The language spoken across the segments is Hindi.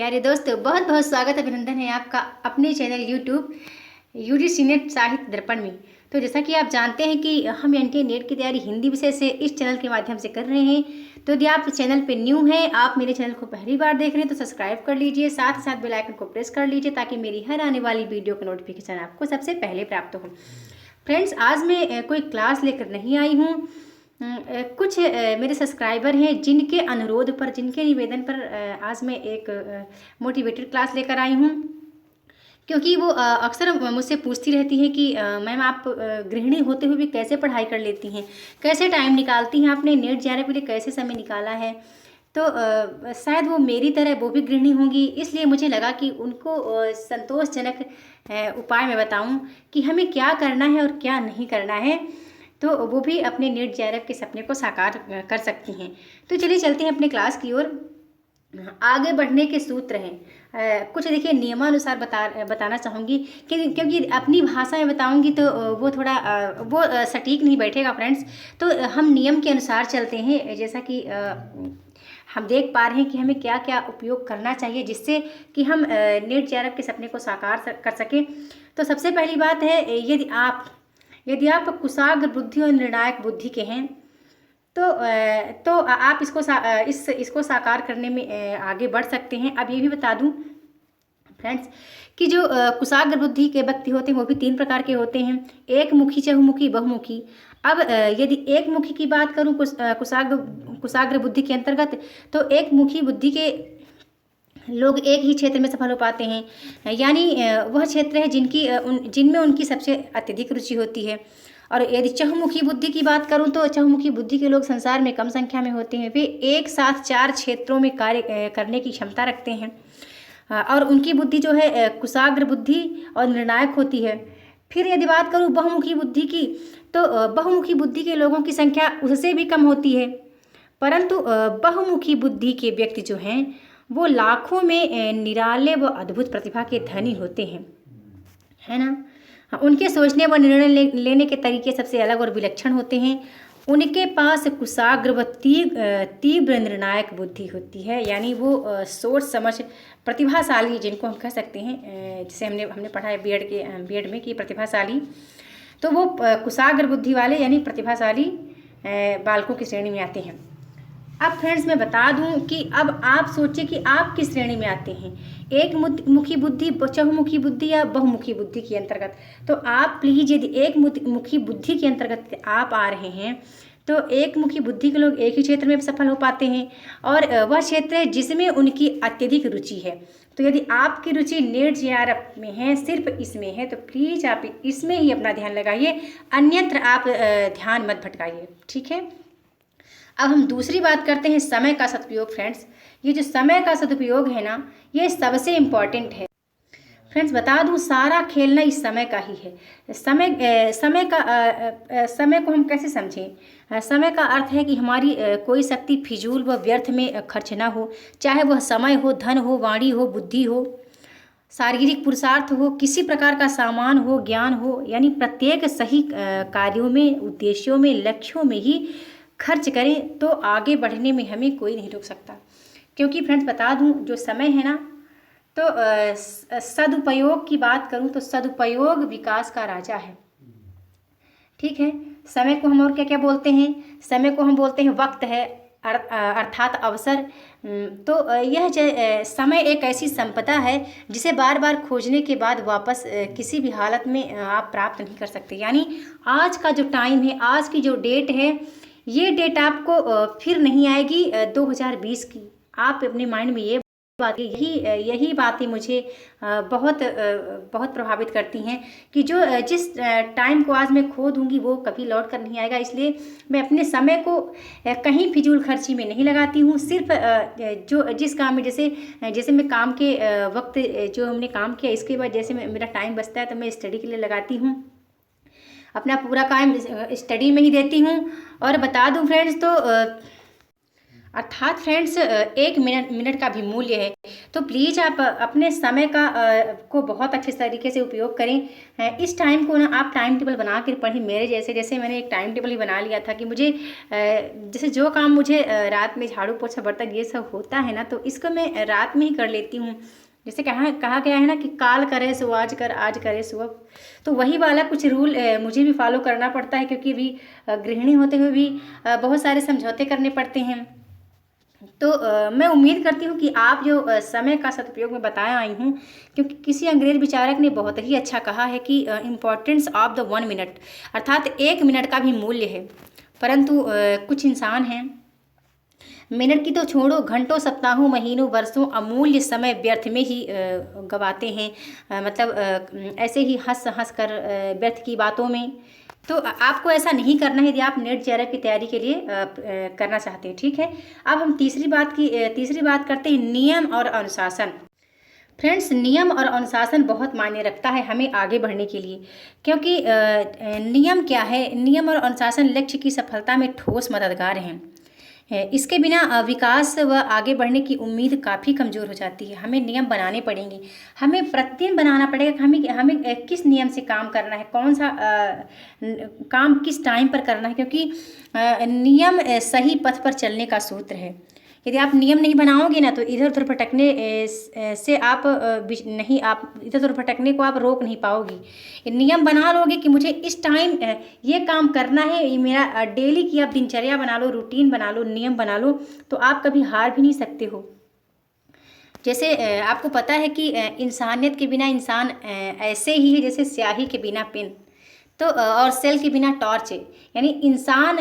प्यारे दोस्तों, बहुत बहुत स्वागत अभिनंदन है आपका अपने चैनल यूट्यूब यूजीसी नेट साहित्य दर्पण में। तो जैसा कि आप जानते हैं कि हम एनटीए नेट की तैयारी हिंदी विषय से इस चैनल के माध्यम से कर रहे हैं। तो यदि आप चैनल पे न्यू हैं, आप मेरे चैनल को पहली बार देख रहे हैं, तो सब्सक्राइब कर लीजिए, साथ ही साथ बेल आइकन को प्रेस कर लीजिए ताकि मेरी हर आने वाली वीडियो का नोटिफिकेशन आपको सबसे पहले प्राप्त हो। फ्रेंड्स, आज मैं कोई क्लास लेकर नहीं आई हूँ। कुछ मेरे सब्सक्राइबर हैं जिनके अनुरोध पर, जिनके निवेदन पर आज मैं एक मोटिवेटेड क्लास लेकर आई हूँ। क्योंकि वो अक्सर मुझसे पूछती रहती हैं कि मैम, आप गृहिणी होते हुए भी कैसे पढ़ाई कर लेती हैं, कैसे टाइम निकालती हैं, आपने नेट जाने के लिए कैसे समय निकाला है। तो शायद वो मेरी तरह वो भी गृहिणी होंगी, इसलिए मुझे लगा कि उनको संतोषजनक उपाय मैं बताऊं कि हमें क्या करना है और क्या नहीं करना है, तो वो भी अपने नेट जेआरएफ के सपने को साकार कर सकती हैं। तो चलिए चलते हैं अपने क्लास की ओर। आगे बढ़ने के सूत्र हैं कुछ, देखिए नियमानुसार बताना चाहूँगी क्योंकि अपनी भाषा में बताऊँगी तो वो थोड़ा सटीक नहीं बैठेगा फ्रेंड्स। तो हम नियम के अनुसार चलते हैं, जैसा कि हम देख पा रहे हैं कि हमें क्या क्या उपयोग करना चाहिए जिससे कि हम नेट जेआरएफ के सपने को साकार कर सकें। तो सबसे पहली बात है, यदि आप कुशाग्र बुद्धि और निर्णायक बुद्धि के हैं तो आप इसको साकार करने में आगे बढ़ सकते हैं। अब ये भी बता दूं फ्रेंड्स कि जो कुशाग्र बुद्धि के व्यक्ति होते हैं वो भी 3 प्रकार के होते हैं, एक मुखी, चहुमुखी, बहुमुखी। अब यदि एक मुखी की बात करूं कुशाग्र बुद्धि के अंतर्गत, तो एक मुखी बुद्धि के लोग एक ही क्षेत्र में सफल हो पाते हैं, यानी वह क्षेत्र है जिनमें उनकी सबसे अत्यधिक रुचि होती है। और यदि चहुमुखी बुद्धि की बात करूं तो चहुमुखी बुद्धि के लोग संसार में कम संख्या में होते हैं, वे एक साथ 4 क्षेत्रों में कार्य करने की क्षमता रखते हैं और उनकी बुद्धि जो है कुशाग्र बुद्धि और निर्णायक होती है। फिर यदि बात करूं बहुमुखी बुद्धि की, तो बहुमुखी बुद्धि के लोगों की संख्या उससे भी कम होती है, परंतु बहुमुखी बुद्धि के व्यक्ति जो हैं वो लाखों में निराले व अद्भुत प्रतिभा के धनी होते हैं, है ना। उनके सोचने व निर्णय लेने के तरीके सबसे अलग और विलक्षण होते हैं। उनके पास कुशाग्र व तीव्र निर्णायक बुद्धि होती है, यानी वो सोच समझ प्रतिभाशाली, जिनको हम कह सकते हैं, जिसे हमने पढ़ा है बीएड में कि प्रतिभाशाली, तो वो कुशाग्र बुद्धि वाले यानी प्रतिभाशाली बालकों की श्रेणी में आते हैं। अब फ्रेंड्स, मैं बता दूं कि अब आप सोचिए कि आप किस श्रेणी में आते हैं, एक मुखी बुद्धि, चहुमुखी बुद्धि या बहुमुखी बुद्धि के अंतर्गत। तो आप प्लीज, यदि एक मुखी बुद्धि के अंतर्गत आप आ रहे हैं तो एक मुखी बुद्धि के लोग एक ही क्षेत्र में सफल हो पाते हैं और वह क्षेत्र है जिसमें उनकी अत्यधिक रुचि है। तो यदि आपकी रुचि नेट जेआरएफ में है, सिर्फ इसमें है, तो प्लीज आप इसमें ही अपना ध्यान लगाइए, अन्यत्र आप ध्यान मत भटकाइए, ठीक है। अब हम दूसरी बात करते हैं समय का सदुपयोग। फ्रेंड्स, ये जो समय का सदुपयोग है ना, ये सबसे इम्पॉर्टेंट है। फ्रेंड्स, बता दूं, सारा खेल ना इस समय का ही है। समय को हम कैसे समझें? समय का अर्थ है कि हमारी कोई शक्ति फिजूल व व्यर्थ में खर्च ना हो, चाहे वह समय हो, धन हो, वाणी हो, बुद्धि हो, शारीरिक पुरुषार्थ हो, किसी प्रकार का सामान हो, ज्ञान हो, यानी प्रत्येक सही कार्यों में, उद्देश्यों में, लक्ष्यों में ही खर्च करें तो आगे बढ़ने में हमें कोई नहीं रोक सकता। क्योंकि फ्रेंड्स, बता दूं, जो समय है ना, तो सदुपयोग की बात करूं तो सदुपयोग विकास का राजा है, ठीक है। समय को हम और क्या क्या बोलते हैं? समय को हम बोलते हैं वक्त है, अर्थात अवसर। तो यह समय एक ऐसी संपदा है जिसे बार बार खोजने के बाद वापस किसी भी हालत में आप प्राप्त नहीं कर सकते। यानी आज का जो टाइम है, आज की जो डेट है, ये डेट आपको फिर नहीं आएगी 2020 की। आप अपने माइंड में ये बात, यही बातें मुझे बहुत प्रभावित करती हैं कि जिस टाइम को आज मैं खो दूंगी वो कभी लौट कर नहीं आएगा। इसलिए मैं अपने समय को कहीं फिजूल खर्ची में नहीं लगाती हूँ। सिर्फ जिस काम में, जैसे मैं काम के वक्त जो हमने काम किया, इसके बाद जैसे मेरा टाइम बचता है तो मैं स्टडी के लिए लगाती हूँ, अपना पूरा काम स्टडी में ही देती हूँ। और बता दूं फ्रेंड्स, तो अर्थात फ्रेंड्स 1 मिनट का भी मूल्य है। तो प्लीज़ आप अपने समय का को बहुत अच्छे तरीके से उपयोग करें। इस टाइम को ना आप टाइम टेबल बना कर पढ़ें। मेरे जैसे मैंने एक टाइम टेबल ही बना लिया था कि मुझे जैसे जो काम मुझे रात में झाड़ू पोछा बर्तन ये सब होता है ना, तो इसको मैं रात में ही कर लेती हूँ। जैसे कहा गया है ना कि काल करे सो आज कर, आज करे सो अब। तो वही वाला कुछ रूल मुझे भी फॉलो करना पड़ता है, क्योंकि अभी गृहिणी होते हुए भी बहुत सारे समझौते करने पड़ते हैं। तो मैं उम्मीद करती हूँ कि आप जो समय का सदुपयोग मैं बताया आई हूँ, क्योंकि किसी अंग्रेज विचारक ने बहुत ही अच्छा कहा है कि इम्पॉर्टेंस ऑफ द 1 मिनट, अर्थात 1 मिनट का भी मूल्य है। परंतु कुछ इंसान हैं, मिनट की तो छोड़ो, घंटों, सप्ताहों, महीनों, वर्षों अमूल्य समय व्यर्थ में ही गवाते हैं। मतलब ऐसे ही हंस हंस कर व्यर्थ की बातों में। तो आपको ऐसा नहीं करना है यदि आप नेट जेआरएफ की तैयारी के लिए करना चाहते हैं। ठीक है, अब हम तीसरी बात करते हैं, नियम और अनुशासन। फ्रेंड्स, नियम और अनुशासन बहुत मायने रखता है हमें आगे बढ़ने के लिए, क्योंकि नियम क्या है, नियम और अनुशासन लक्ष्य की सफलता में ठोस मददगार हैं। इसके बिना विकास व आगे बढ़ने की उम्मीद काफ़ी कमज़ोर हो जाती है। हमें नियम बनाने पड़ेंगे, हमें प्रतिदिन बनाना पड़ेगा कि हमें किस नियम से काम करना है, कौन सा काम किस टाइम पर करना है, क्योंकि नियम सही पथ पर चलने का सूत्र है। यदि आप नियम नहीं बनाओगे ना, तो इधर उधर भटकने से आप आप इधर उधर भटकने को आप रोक नहीं पाओगे। नियम बना लोगे कि मुझे इस टाइम ये काम करना है, ये मेरा डेली की आप दिनचर्या बना लो, रूटीन बना लो, नियम बना लो, तो आप कभी हार भी नहीं सकते हो। जैसे आपको पता है कि इंसानियत के बिना इंसान ऐसे ही है जैसे स्याही के बिना पेन, तो और सेल के बिना टॉर्च है। यानी इंसान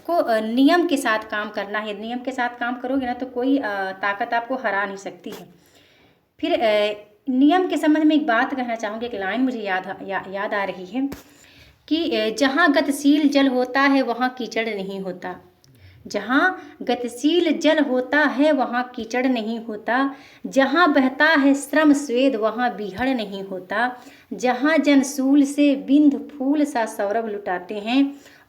को नियम के साथ काम करना है। नियम के साथ काम करोगे ना, तो कोई ताकत आपको हरा नहीं सकती है। फिर नियम के संबंध में एक बात कहना चाहूँगी, एक लाइन मुझे याद आ रही है कि जहाँ गतिशील जल होता है वहाँ कीचड़ नहीं होता। जहाँ गतिशील जल होता है वहाँ कीचड़ नहीं होता। जहाँ बहता है श्रम स्वेद वहाँ बीहड़ नहीं होता। जहाँ जनसूल से बिंद फूल सा सौरभ लुटाते हैं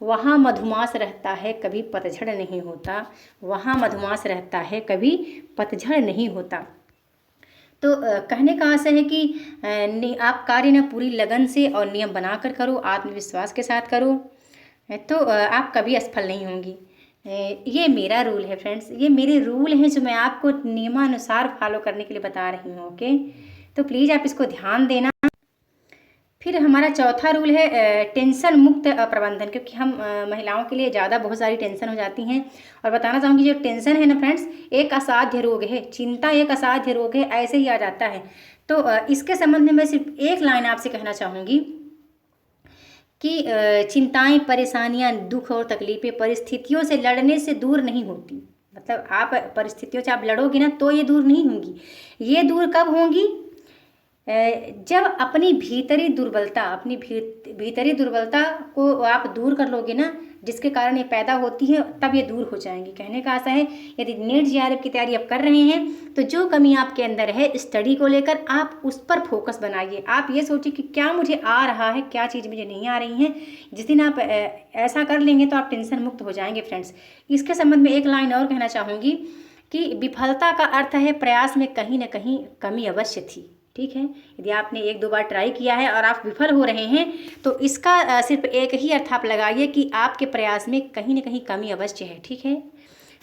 वहाँ मधुमास रहता है, कभी पतझड़ नहीं होता। वहाँ मधुमास रहता है, कभी पतझड़ नहीं होता। तो कहने का आशय है कि आप कार्य न पूरी लगन से और नियम बनाकर करो, आत्मविश्वास के साथ करो, तो आप कभी असफल नहीं होंगी। ये मेरा रूल है फ्रेंड्स, ये मेरे रूल हैं जो मैं आपको नियमानुसार फॉलो करने के लिए बता रही हूँ। ओके, तो प्लीज़ आप इसको ध्यान देना। फिर हमारा चौथा रूल है टेंशन मुक्त प्रबंधन, क्योंकि हम महिलाओं के लिए ज़्यादा बहुत सारी टेंशन हो जाती हैं। और बताना चाहूँगी, जो टेंशन है ना फ्रेंड्स, एक असाध्य रोग है। चिंता एक असाध्य रोग है, ऐसे ही आ जाता है। तो इसके संबंध में मैं सिर्फ एक लाइन आपसे कहना चाहूँगी कि चिंताएं, परेशानियां, दुख और तकलीफ़ें परिस्थितियों से लड़ने से दूर नहीं होती। मतलब आप परिस्थितियों से आप लड़ोगे ना, तो ये दूर नहीं होंगी। ये दूर कब होंगी? जब अपनी भीतरी दुर्बलता को आप दूर कर लोगे ना, जिसके कारण ये पैदा होती है, तब ये दूर हो जाएंगी। कहने का आशा है, यदि नेट जेआरएफ की तैयारी आप कर रहे हैं, तो जो कमी आपके अंदर है स्टडी को लेकर, आप उस पर फोकस बनाइए। आप ये सोचिए कि क्या मुझे आ रहा है, क्या चीज़ मुझे नहीं आ रही है। जिस दिन आप ऐसा कर लेंगे तो आप टेंशन मुक्त हो जाएंगे फ्रेंड्स। इसके संबंध में एक लाइन और कहना चाहूँगी कि विफलता का अर्थ है प्रयास में कहीं ना कहीं कमी अवश्य थी। ठीक है, यदि आपने 1-2 बार ट्राई किया है और आप विफल हो रहे हैं, तो इसका सिर्फ एक ही अर्थ आप लगाइए कि आपके प्रयास में कहीं ना कहीं कमी अवश्य है। ठीक है,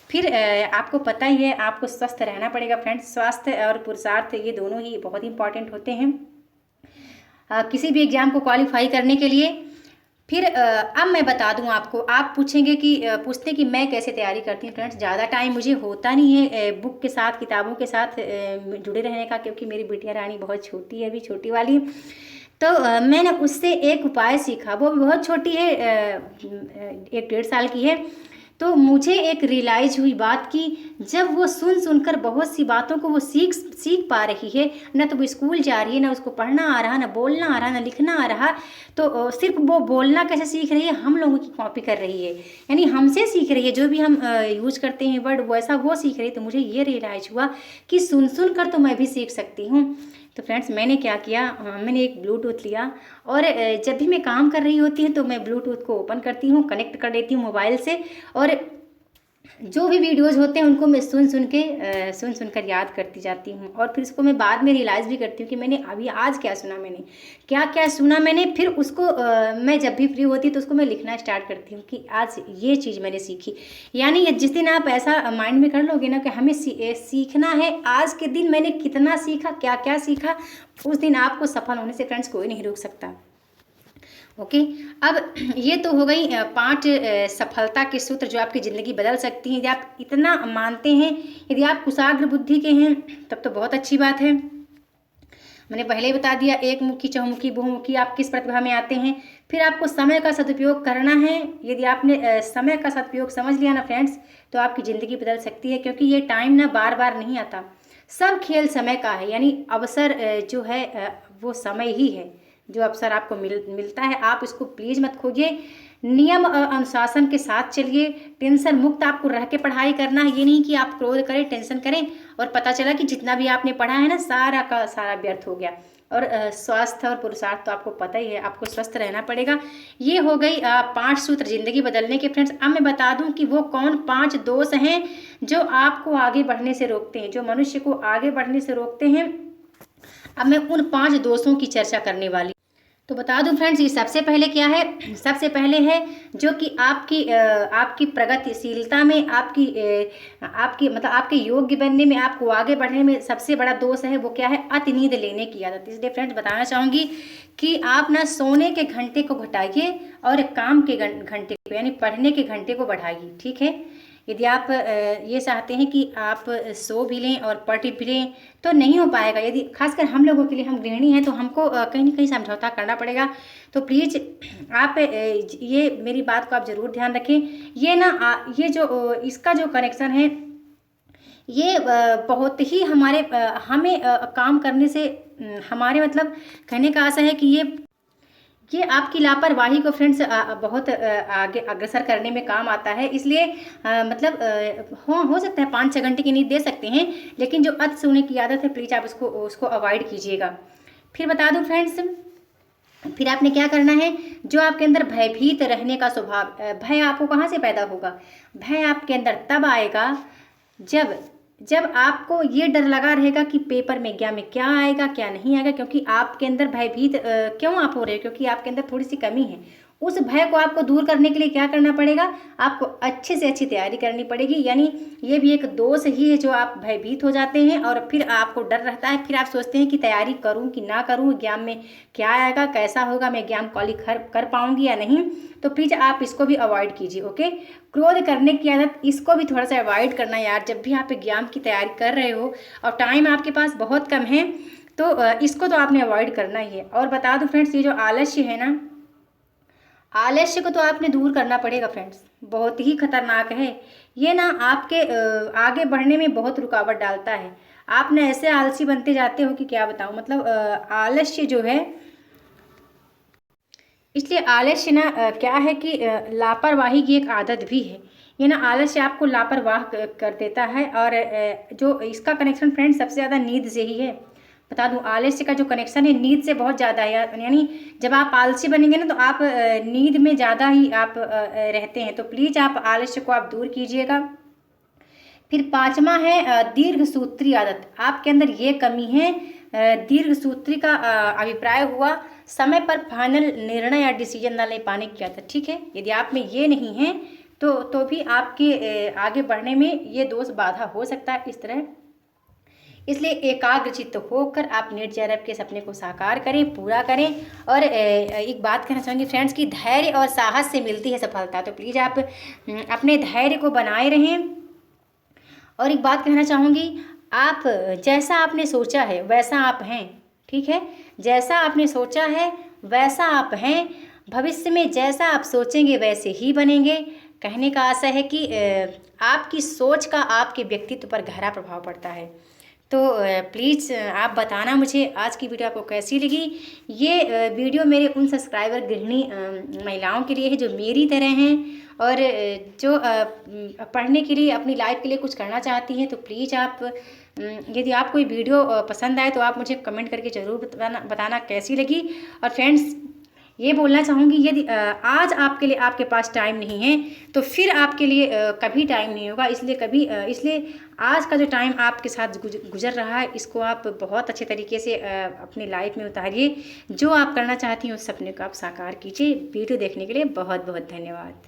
फिर आपको पता ही है, आपको स्वस्थ रहना पड़ेगा फ्रेंड्स। स्वास्थ्य और पुरुषार्थ ये दोनों ही बहुत इंपॉर्टेंट होते हैं किसी भी एग्ज़ाम को क्वालिफाई करने के लिए। फिर अब मैं बता दूं आपको, आप पूछते हैं कि मैं कैसे तैयारी करती हूँ। फ्रेंड्स, ज़्यादा टाइम मुझे होता नहीं है बुक के साथ, किताबों के साथ जुड़े रहने का, क्योंकि मेरी बिटिया रानी बहुत छोटी है, अभी छोटी वाली। तो मैंने उससे एक उपाय सीखा, वो भी बहुत छोटी है, 1-1.5 साल की है। तो मुझे एक रियलाइज हुई बात कि जब वो सुनकर बहुत सी बातों को वो सीख पा रही है ना, तो वो स्कूल जा रही है, ना उसको पढ़ना आ रहा, ना बोलना आ रहा, ना लिखना आ रहा, तो सिर्फ वो बोलना कैसे सीख रही है, हम लोगों की कॉपी कर रही है। यानी हमसे सीख रही है, जो भी हम यूज करते हैं वर्ड वैसा वो सीख रही है। तो मुझे ये रियलाइज हुआ कि सुन कर तो मैं भी सीख सकती हूँ। तो फ्रेंड्स, मैंने क्या किया, मैंने एक ब्लूटूथ लिया, और जब भी मैं काम कर रही होती हूँ तो मैं ब्लूटूथ को ओपन करती हूँ, कनेक्ट कर देती हूँ मोबाइल से, और जो भी वीडियोज़ होते हैं उनको मैं सुन सुनकर याद करती जाती हूँ, और फिर उसको मैं बाद में रियलाइज़ भी करती हूँ कि मैंने अभी आज क्या सुना, मैंने क्या क्या सुना मैंने। फिर उसको मैं जब भी फ्री होती तो उसको मैं लिखना स्टार्ट करती हूँ कि आज ये चीज़ मैंने सीखी। यानी जिस दिन आप ऐसा माइंड में कर लोगे ना कि हमें सीखना है, आज के दिन मैंने कितना सीखा, क्या क्या सीखा, उस दिन आपको सफल होने से फ्रेंड्स कोई नहीं रोक सकता। ओके। अब ये तो हो गई 5 सफलता के सूत्र जो आपकी ज़िंदगी बदल सकती हैं। यदि आप इतना मानते हैं, यदि आप कुशाग्र बुद्धि के हैं, तब तो बहुत अच्छी बात है। मैंने पहले ही बता दिया, एक मुखी, चहुमुखी, बहुमुखी, आप किस प्रतिभा में आते हैं। फिर आपको समय का सदुपयोग करना है। यदि आपने समय का सदुपयोग समझ लिया ना फ्रेंड्स, तो आपकी ज़िंदगी बदल सकती है, क्योंकि ये टाइम ना बार बार नहीं आता। सब खेल समय का है, यानी अवसर जो है वो समय ही है। जो अवसर आपको मिलता है, आप इसको प्लीज़ मत खोइए। नियम और अनुशासन के साथ चलिए। टेंशन मुक्त आपको रह के पढ़ाई करना है। ये नहीं कि आप क्रोध करें, टेंशन करें और पता चला कि जितना भी आपने पढ़ा है ना, सारा का सारा व्यर्थ हो गया। और स्वास्थ्य और पुरुषार्थ तो आपको पता ही है, आपको स्वस्थ रहना पड़ेगा। ये हो गई 5 सूत्र ज़िंदगी बदलने के फ्रेंड्स। अब मैं बता दूं कि वो कौन 5 दोष हैं जो आपको आगे बढ़ने से रोकते हैं, जो मनुष्य को आगे बढ़ने से रोकते हैं। अब मैं उन 5 दोषों की चर्चा करने वाली। तो बता दूं फ्रेंड्स, ये सबसे पहले क्या है, सबसे पहले है जो कि आपकी प्रगतिशीलता में, आपकी मतलब आपके योग्य बनने में, आपको आगे बढ़ने में सबसे बड़ा दोष है, वो क्या है, अति नींद लेने की आदत। इसलिए फ्रेंड्स बताना चाहूँगी कि आप ना सोने के घंटे को घटाइए और काम के घंटे को, यानी पढ़ने के घंटे को बढ़ाइए। ठीक है। यदि आप ये चाहते हैं कि आप सो भी लें और पढ़ भी लें, तो नहीं हो पाएगा। यदि खासकर हम लोगों के लिए, हम गृहिणी हैं, तो हमको कहीं ना कहीं समझौता करना पड़ेगा। तो प्लीज़ आप ये मेरी बात को आप ज़रूर ध्यान रखें। ये ना ये जो इसका जो कनेक्शन है, ये बहुत ही हमें काम करने से हमारे मतलब कहने का आशा है कि ये आपकी लापरवाही को फ्रेंड्स बहुत आगे अग्रसर करने में काम आता है। इसलिए मतलब हो सकता है 5-6 घंटे की नींद दे सकते हैं, लेकिन जो अति सोने की आदत है, प्लीज़ आप उसको अवॉइड कीजिएगा। फिर बता दूं फ्रेंड्स, फिर आपने क्या करना है, जो आपके अंदर भयभीत रहने का स्वभाव, भय आपको कहाँ से पैदा होगा, भय आपके अंदर तब आएगा जब आपको ये डर लगा रहेगा कि पेपर में एग्जाम में क्या आएगा, क्या नहीं आएगा। क्योंकि आपके अंदर भयभीत क्यों आप हो रहे हो, क्योंकि आपके अंदर थोड़ी सी कमी है। उस भय को आपको दूर करने के लिए क्या करना पड़ेगा, आपको अच्छे से अच्छी तैयारी करनी पड़ेगी। यानी ये भी एक दोष ही है, जो आप भयभीत हो जाते हैं और फिर आपको डर रहता है। फिर आप सोचते हैं कि तैयारी करूं कि ना करूं, एग्जाम में क्या आएगा, कैसा होगा, मैं एग्जाम क्वालिफाई कर पाऊंगी या नहीं। तो प्लीज़ आप इसको भी अवॉइड कीजिए। ओके। क्रोध करने की आदत, इसको भी थोड़ा सा अवॉइड करना यार। जब भी आप एग्जाम की तैयारी कर रहे हो और टाइम आपके पास बहुत कम है, तो इसको तो आपने अवॉइड करना ही है। और बता दूं फ्रेंड्स, ये जो आलस्य है ना, आलस्य को तो आपने दूर करना पड़ेगा फ्रेंड्स। बहुत ही खतरनाक है ये ना, आपके आगे बढ़ने में बहुत रुकावट डालता है। आप ना ऐसे आलसी बनते जाते हो कि क्या बताऊं। मतलब आलस्य जो है, इसलिए आलस्य ना क्या है कि लापरवाही की एक आदत भी है। ये ना आलस्य आपको लापरवाह कर देता है। और जो इसका कनेक्शन फ्रेंड्स सबसे ज़्यादा नींद से ही है। बता दूं, आलस्य का जो कनेक्शन है नींद से बहुत ज़्यादा है। यानी जब आप आलसी बनेंगे ना, तो आप नींद में ज़्यादा ही आप रहते हैं। तो प्लीज़ आप आलस्य को आप दूर कीजिएगा। फिर 5वां है दीर्घ सूत्री आदत। आपके अंदर ये कमी है, दीर्घ सूत्री का अभिप्राय हुआ समय पर फाइनल निर्णय या डिसीजन ना ले पाने की आदत। ठीक है। यदि आप में ये नहीं है, तो भी आपके आगे बढ़ने में ये दोष बाधा हो सकता है इस तरह। इसलिए एकाग्रचित्त होकर आप नेट जैरब के सपने को साकार करें, पूरा करें। और एक बात कहना चाहूँगी फ्रेंड्स कि धैर्य और साहस से मिलती है सफलता। तो प्लीज़ आप अपने धैर्य को बनाए रहें। और एक बात कहना चाहूँगी, आप जैसा आपने सोचा है वैसा आप हैं। ठीक है। जैसा आपने सोचा है वैसा आप हैं। भविष्य में जैसा आप सोचेंगे वैसे ही बनेंगे। कहने का आशा है कि आपकी सोच का आपके व्यक्तित्व पर गहरा प्रभाव पड़ता है। तो प्लीज़ आप बताना मुझे आज की वीडियो आपको कैसी लगी। ये वीडियो मेरे उन सब्सक्राइबर गृहिणी महिलाओं के लिए है जो मेरी तरह हैं और जो पढ़ने के लिए, अपनी लाइफ के लिए कुछ करना चाहती हैं। तो प्लीज़ आप, यदि आपको ये वीडियो पसंद आए तो आप मुझे कमेंट करके ज़रूर बताना कैसी लगी। और फ्रेंड्स, ये बोलना चाहूँगी, यदि आज आपके लिए आपके पास टाइम नहीं है तो फिर आपके लिए कभी टाइम नहीं होगा। इसलिए आज का जो टाइम आपके साथ गुजर रहा है, इसको आप बहुत अच्छे तरीके से अपनी लाइफ में उतारिए। जो आप करना चाहती हैं उस सपने को आप साकार कीजिए। वीडियो देखने के लिए बहुत बहुत धन्यवाद।